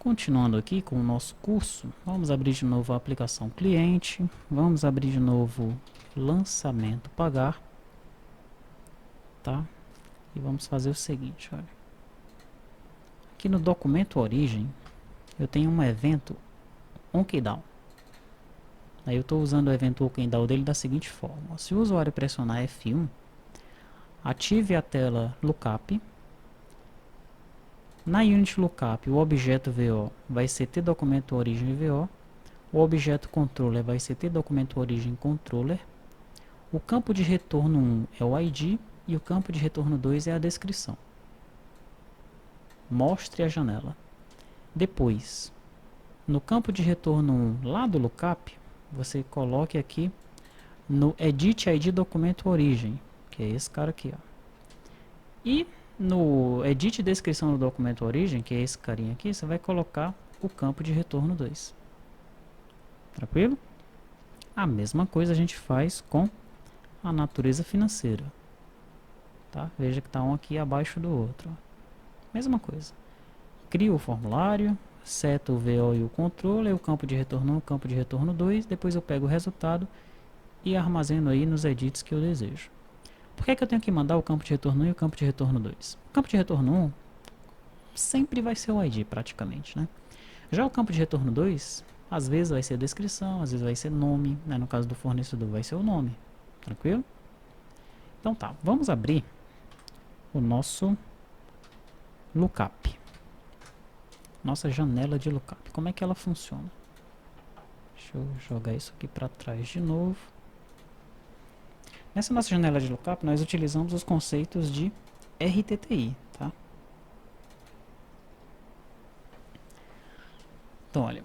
Continuando aqui com o nosso curso, vamos abrir de novo a aplicação cliente, vamos abrir de novo lançamento pagar, tá? E vamos fazer o seguinte, olha. Aqui no documento origem, eu tenho um evento OnKeyDown. Aí eu estou usando o evento OnKeyDown dele da seguinte forma. Se o usuário pressionar F1, ative a tela Lookup. Na Unit Lookup, o objeto VO vai ser tDocumento origem VO. O objeto controller vai ser tDocumento origem controller. O campo de retorno 1 é o ID e o campo de retorno 2 é a descrição. Mostre a janela. Depois, no campo de retorno 1 lá do lookup, você coloque aqui no Edit ID documento origem, que é esse cara aqui, ó. E no Edit descrição do documento origem, que é esse carinha aqui, você vai colocar o campo de retorno 2. Tranquilo? A mesma coisa a gente faz com a natureza financeira. Tá? Veja que está um aqui abaixo do outro. Mesma coisa. Crio o formulário, seto o VO e o controle, o campo de retorno 1, o campo de retorno 2, depois eu pego o resultado e armazeno aí nos edits que eu desejo. Por que eu tenho que mandar o campo de retorno 1 e o campo de retorno 2? O campo de retorno 1 sempre vai ser o ID praticamente, né? Já o campo de retorno 2, às vezes vai ser descrição, às vezes vai ser nome, né? No caso do fornecedor vai ser o nome, tranquilo? Então tá, vamos abrir o nosso lookup. Nossa janela de lookup. Como é que ela funciona? Deixa eu jogar isso aqui para trás de novo. Nessa nossa janela de lookup, nós utilizamos os conceitos de RTTI, tá? Então, olha,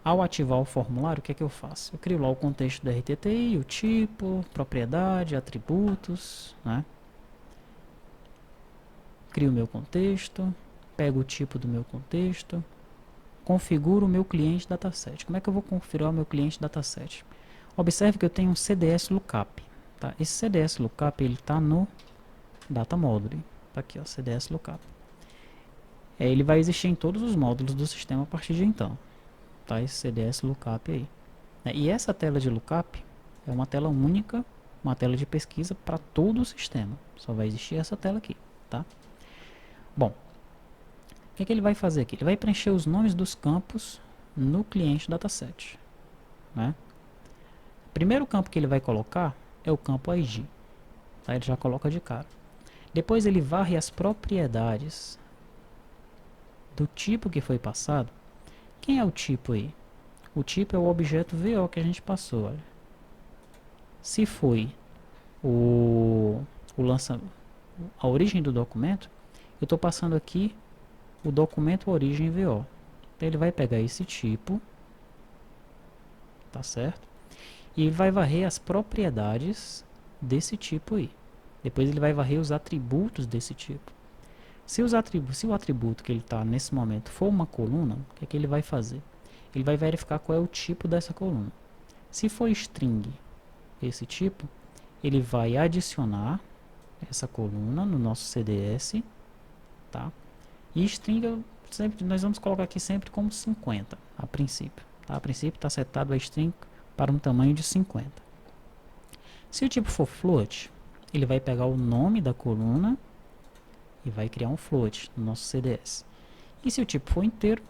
ao ativar o formulário, o que é que eu faço? Eu crio lá o contexto da RTTI, o tipo, propriedade, atributos, né? Crio o meu contexto, pego o tipo do meu contexto, configuro o meu cliente dataset. Como é que eu vou configurar o meu cliente dataset? Observe que eu tenho um CDS Lookup. Tá? Esse CDS Lookup está no Data Module. Tá aqui, ó, CDS Lookup. Ele vai existir em todos os módulos do sistema a partir de então. Tá? Esse CDS Lookup aí. E essa tela de Lookup é uma tela única, uma tela de pesquisa para todo o sistema. Só vai existir essa tela aqui. Tá? Bom, o que ele vai fazer aqui? Ele vai preencher os nomes dos campos no cliente dataset. Né? O primeiro campo que ele vai colocar é o campo ID. Tá? Ele já coloca de cara. Depois ele varre as propriedades do tipo que foi passado. Quem é o tipo aí? O tipo é o objeto VO que a gente passou. Olha. Se foi a origem do documento, eu estou passando aqui o documento origem VO. Então ele vai pegar esse tipo, tá certo? E ele vai varrer as propriedades desse tipo aí. Depois ele vai varrer os atributos desse tipo. Se o atributo que ele está nesse momento for uma coluna, o que é que ele vai fazer? Ele vai verificar qual é o tipo dessa coluna. Se for string esse tipo, ele vai adicionar essa coluna no nosso CDS, tá? E string nós vamos colocar aqui sempre como 50 a princípio, tá? A princípio está setado a string para um tamanho de 50. Se o tipo for float, ele vai pegar o nome da coluna e vai criar um float no nosso CDS. E se o tipo for inteiro,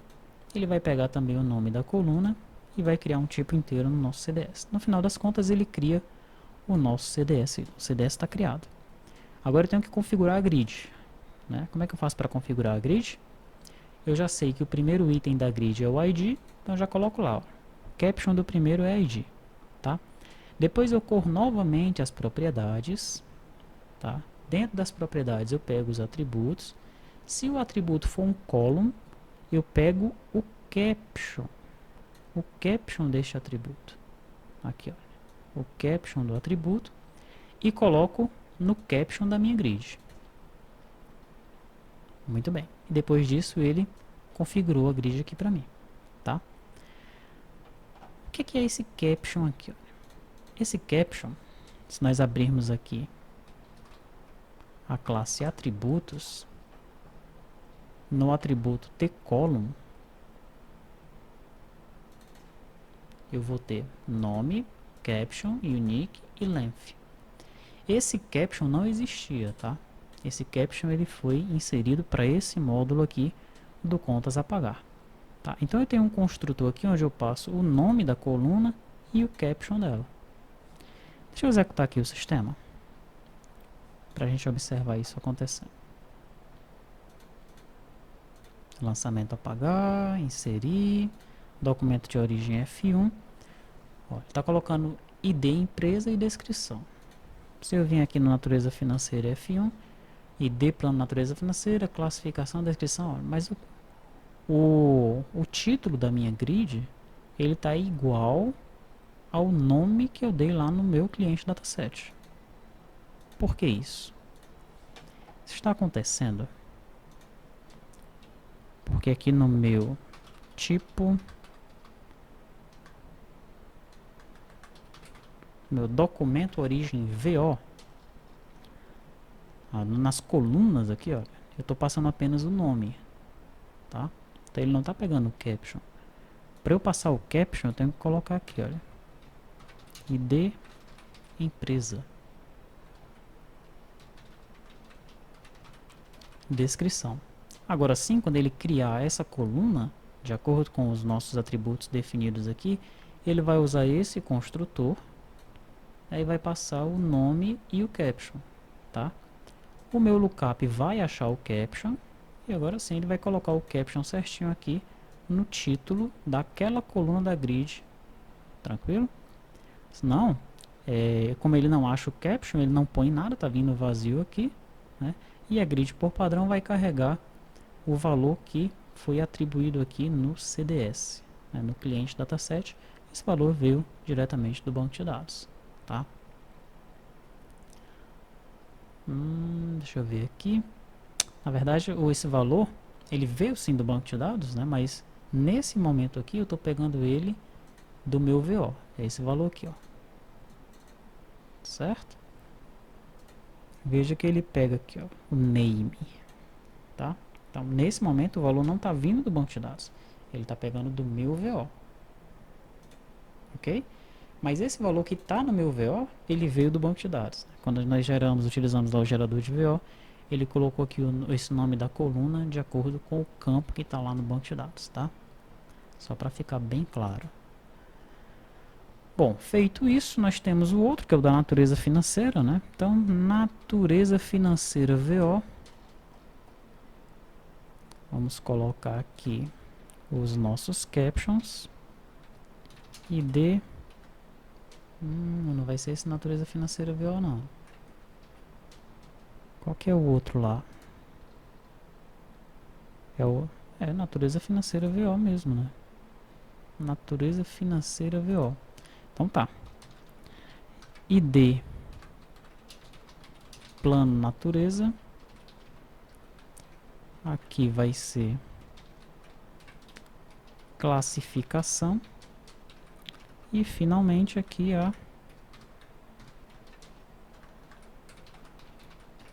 ele vai pegar também o nome da coluna e vai criar um tipo inteiro no nosso CDS. No final das contas, ele cria o nosso CDS. O CDS está criado. Agora eu tenho que configurar a grid. Né? Como é que eu faço para configurar a grid? Eu já sei que o primeiro item da grid é o ID, então eu já coloco lá. Ó. O caption do primeiro é ID. Tá? Depois eu corro novamente as propriedades. Tá? Dentro das propriedades eu pego os atributos. Se o atributo for um column, eu pego o caption. O caption deste atributo. Aqui, ó. O caption do atributo. E coloco no caption da minha grid. Muito bem. E depois disso ele configurou a grid aqui para mim. Tá? O que é esse caption aqui? Ó? Esse caption, se nós abrirmos aqui a classe atributos, no atributo tColumn, eu vou ter nome, caption, unique e length. Esse caption não existia, tá? Esse caption ele foi inserido para esse módulo aqui do contas a pagar. Tá? Então eu tenho um construtor aqui onde eu passo o nome da coluna e o caption dela. Deixa eu executar aqui o sistema para a gente observar isso acontecendo. Lançamento a pagar, inserir, documento de origem F1. Ó, ele está colocando ID empresa e descrição. Se eu vim aqui no natureza financeira F1, ID plano natureza financeira, classificação, descrição, ó, mas o título da minha grid ele está igual ao nome que eu dei lá no meu cliente dataset. Por que isso? Isso está acontecendo porque aqui no meu tipo, meu documento origem VO, nas colunas aqui, ó, eu estou passando apenas o nome, tá? Então ele não está pegando o caption. Para eu passar o caption, eu tenho que colocar aqui, olha, ID empresa, descrição. Agora sim, quando ele criar essa coluna, de acordo com os nossos atributos definidos aqui, ele vai usar esse construtor, aí vai passar o nome e o caption, tá? O meu lookup vai achar o caption, e agora sim ele vai colocar o caption certinho aqui no título daquela coluna da grid, tranquilo? Senão, como ele não acha o caption, ele não põe nada, tá vindo vazio aqui, né? E a grid por padrão vai carregar o valor que foi atribuído aqui no CDS, né, no cliente dataset. Esse valor veio diretamente do banco de dados, tá? Deixa eu ver aqui. Na verdade, esse valor ele veio sim do banco de dados, né? Mas nesse momento aqui eu estou pegando ele do meu VO. É esse valor aqui, ó. Certo? Veja que ele pega aqui, ó, o name, tá? Então, nesse momento, o valor não está vindo do banco de dados. Ele está pegando do meu VO. Ok? Mas esse valor que está no meu VO, ele veio do banco de dados. Quando nós utilizamos lá o gerador de VO, ele colocou aqui esse nome da coluna de acordo com o campo que está lá no banco de dados, tá? Só para ficar bem claro. Bom, feito isso, nós temos o outro, que é o da natureza financeira, né? Então, natureza financeira VO. Vamos colocar aqui os nossos captions. ID. Não vai ser esse natureza financeira VO, não. Qual que é o outro lá? É natureza financeira VO mesmo, né? Natureza financeira VO. Então tá. ID plano natureza. Aqui vai ser classificação. E finalmente aqui a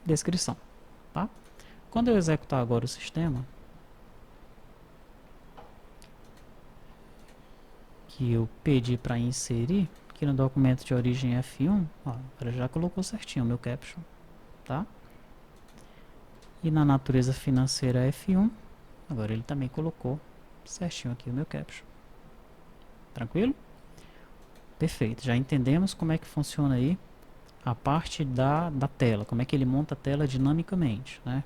descrição, tá? Quando eu executar agora o sistema, que eu pedi para inserir, aqui no documento de origem F1, ó, ela já colocou certinho o meu caption, tá? E na natureza financeira F1, agora ele também colocou certinho aqui o meu caption. Tranquilo? Perfeito, já entendemos como é que funciona aí a parte da tela, como é que ele monta a tela dinamicamente, né?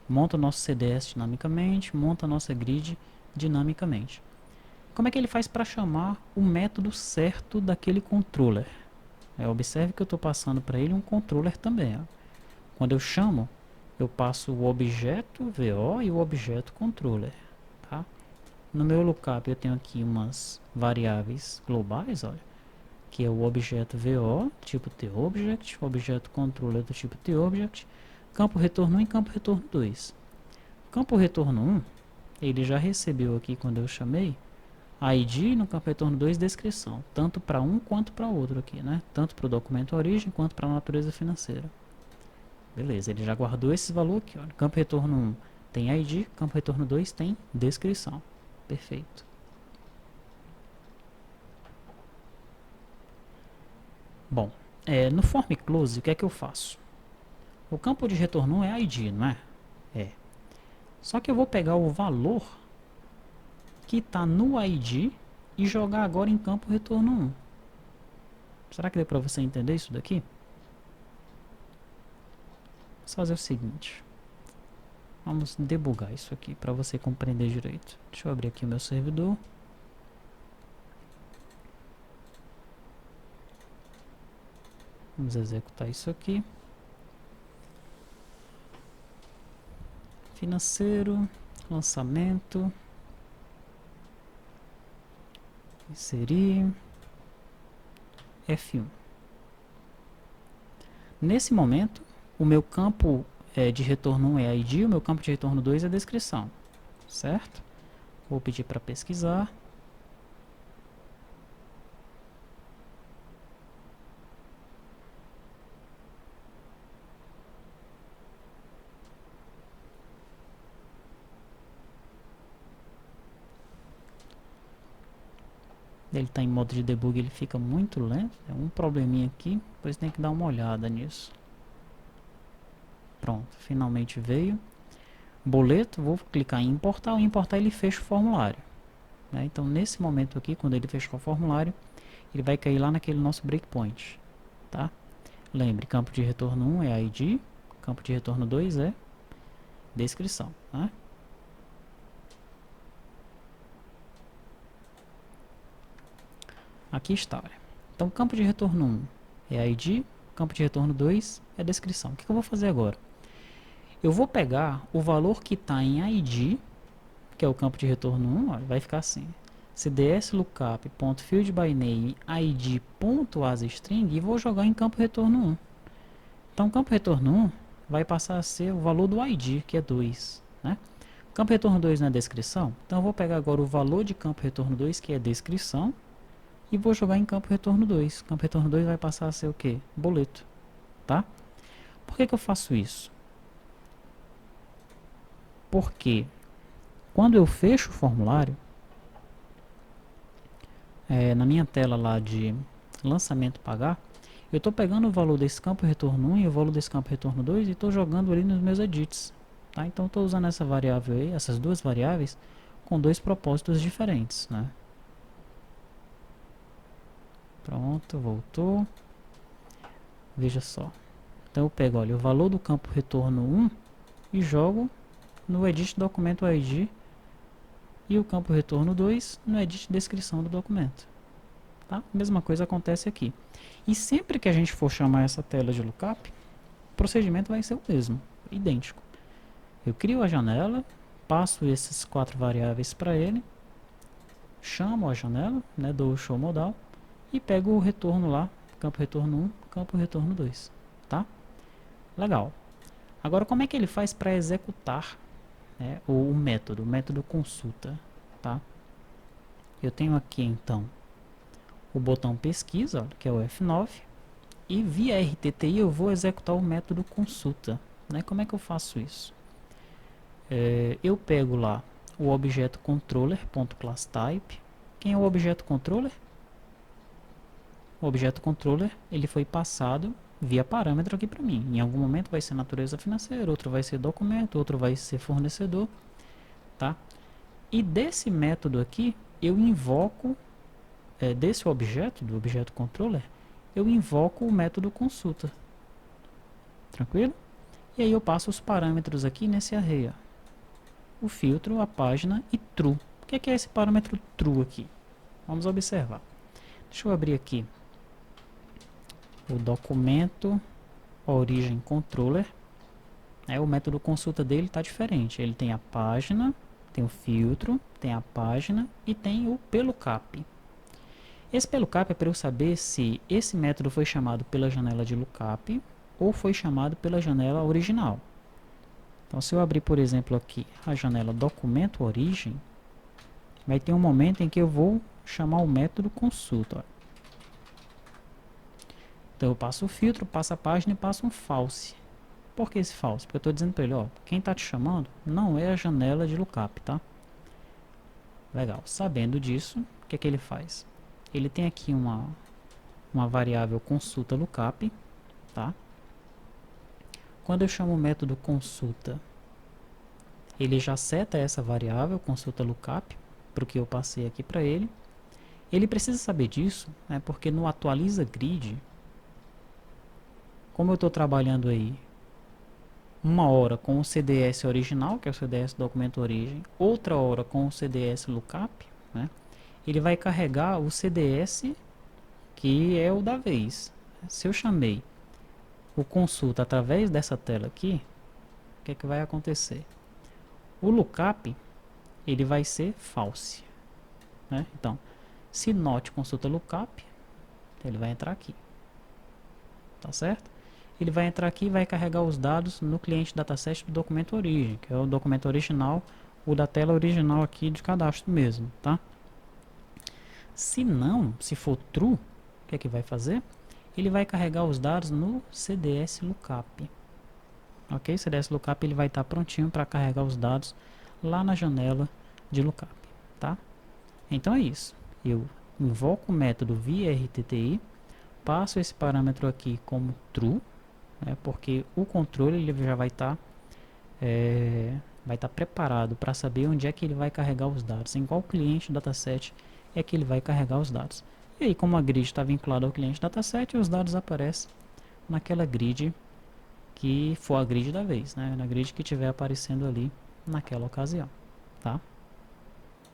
Monta o nosso CDS dinamicamente, monta a nossa grid dinamicamente. Como é que ele faz para chamar o método certo daquele controller? Observe que eu estou passando para ele um controller também. Ó. Quando eu chamo, eu passo o objeto VO e o objeto controller. Tá? No meu lookup eu tenho aqui umas variáveis globais, olha, que é o objeto VO, tipo TObject, objeto controller do tipo TObject, campo retorno 1 e campo retorno 2. Campo retorno 1, ele já recebeu aqui quando eu chamei, ID no campo retorno 2, descrição, tanto para um quanto para outro aqui, né? Tanto para o documento origem quanto para a natureza financeira. Beleza, ele já guardou esse valor aqui, ó. Campo retorno 1 tem ID, campo retorno 2 tem descrição. Perfeito. Bom, no form close, o que é que eu faço? O campo de retorno 1 é ID, não é? É. Só que eu vou pegar o valor que está no ID e jogar agora em campo retorno 1. Será que deu para você entender isso daqui? Vamos fazer o seguinte. Vamos debugar isso aqui para você compreender direito. Deixa eu abrir aqui o meu servidor. Vamos executar isso aqui. Financeiro, lançamento, inserir, F1. Nesse momento, o meu campo de retorno 1 é ID, o meu campo de retorno 2 é descrição, certo? Vou pedir para pesquisar. Ele está em modo de debug, ele fica muito lento. É um probleminha aqui, depois tem que dar uma olhada nisso. Pronto, finalmente veio. Boleto, vou clicar em importar. O importar ele fecha o formulário. Né? Então nesse momento aqui, quando ele fechar o formulário, ele vai cair lá naquele nosso breakpoint. Tá? Lembre, campo de retorno 1 é ID, campo de retorno 2 é descrição. Tá? Aqui está. Olha. Então, campo de retorno 1 é ID, campo de retorno 2 é descrição. O que eu vou fazer agora? Eu vou pegar o valor que está em ID, que é o campo de retorno 1, olha, vai ficar assim. cds_lookup.fieldByName id.asString e vou jogar em campo retorno 1. Então, campo retorno 1 vai passar a ser o valor do ID, que é 2. Né? Campo retorno 2 na descrição. Então, eu vou pegar agora o valor de campo retorno 2, que é descrição, e vou jogar em campo retorno 2. Campo retorno 2 vai passar a ser o quê? Boleto. Tá? Por que eu faço isso? Porque quando eu fecho o formulário, na minha tela lá de lançamento pagar, eu estou pegando o valor desse campo retorno 1 e o valor desse campo retorno 2 e estou jogando ali nos meus edits. Tá? Então estou usando essa variável aí, essas duas variáveis, com dois propósitos diferentes. Né? Pronto, voltou. Veja só. Então eu pego, olha, o valor do campo retorno 1 e jogo no edit documento ID e o campo retorno 2 no edit descrição do documento. Tá? Mesma coisa acontece aqui. E sempre que a gente for chamar essa tela de lookup, o procedimento vai ser o mesmo, idêntico. Eu crio a janela, passo esses 4 variáveis para ele, chamo a janela, né, dou o show modal e pego o retorno lá, campo retorno 1, campo retorno 2. Tá? Legal. Agora, como é que ele faz para executar o método consulta? Tá? Eu tenho aqui então o botão pesquisa, ó, que é o F9, e via RTTI eu vou executar o método consulta. Né? Como é que eu faço isso? Eu pego lá o objeto controller.classType. Quem é o objeto controller? O objeto controller ele foi passado via parâmetro aqui para mim. Em algum momento vai ser natureza financeira, outro vai ser documento, outro vai ser fornecedor. Tá? E desse método aqui eu invoco, desse objeto, do objeto controller, eu invoco o método consulta. Tranquilo? E aí eu passo os parâmetros aqui nesse array. Ó. O filtro, a página e true. O que é esse parâmetro true aqui? Vamos observar. Deixa eu abrir aqui o documento origem controller. O método consulta dele está diferente. Ele tem a página, tem o filtro, tem a página e tem o PLOOKUP. Esse PLOOKUP é para eu saber se esse método foi chamado pela janela de lookup ou foi chamado pela janela original. Então, se eu abrir, por exemplo, aqui a janela documento origem, vai ter um momento em que eu vou chamar o método consulta. Ó. Então, eu passo o filtro, passo a página e passo um false. Por que esse false? Porque eu estou dizendo para ele, ó, quem está te chamando não é a janela de lookup, tá? Legal. Sabendo disso, o que é que ele faz? Ele tem aqui uma variável consulta lookup, tá? Quando eu chamo o método consulta, ele já seta essa variável consulta lookup para o que eu passei aqui para ele. Ele precisa saber disso, né? Porque no atualiza grid, como eu estou trabalhando aí uma hora com o CDS original, que é o CDS documento origem, outra hora com o CDS lookup, né? Ele vai carregar o CDS que é o da vez. Se eu chamei o consulta através dessa tela aqui, o que é que vai acontecer? O lookup ele vai ser false, né? Então, se not consulta lookup, ele vai entrar aqui, tá certo? Ele vai entrar aqui e vai carregar os dados no cliente dataset do documento origem, que é o documento original, o da tela original aqui de cadastro mesmo, tá? Se não, se for true, o que é que vai fazer? Ele vai carregar os dados no CDS lookup. Ok? CDS lookup ele vai estar prontinho para carregar os dados lá na janela de lookup, tá? Então é isso. Eu invoco o método VRTTI, passo esse parâmetro aqui como true, né, porque o controle ele já vai estar preparado para saber onde é que ele vai carregar os dados, em qual cliente dataset é que ele vai carregar os dados. E aí, como a grid está vinculada ao cliente dataset, os dados aparecem naquela grid que for a grid da vez, né, na grid que estiver aparecendo ali naquela ocasião, tá?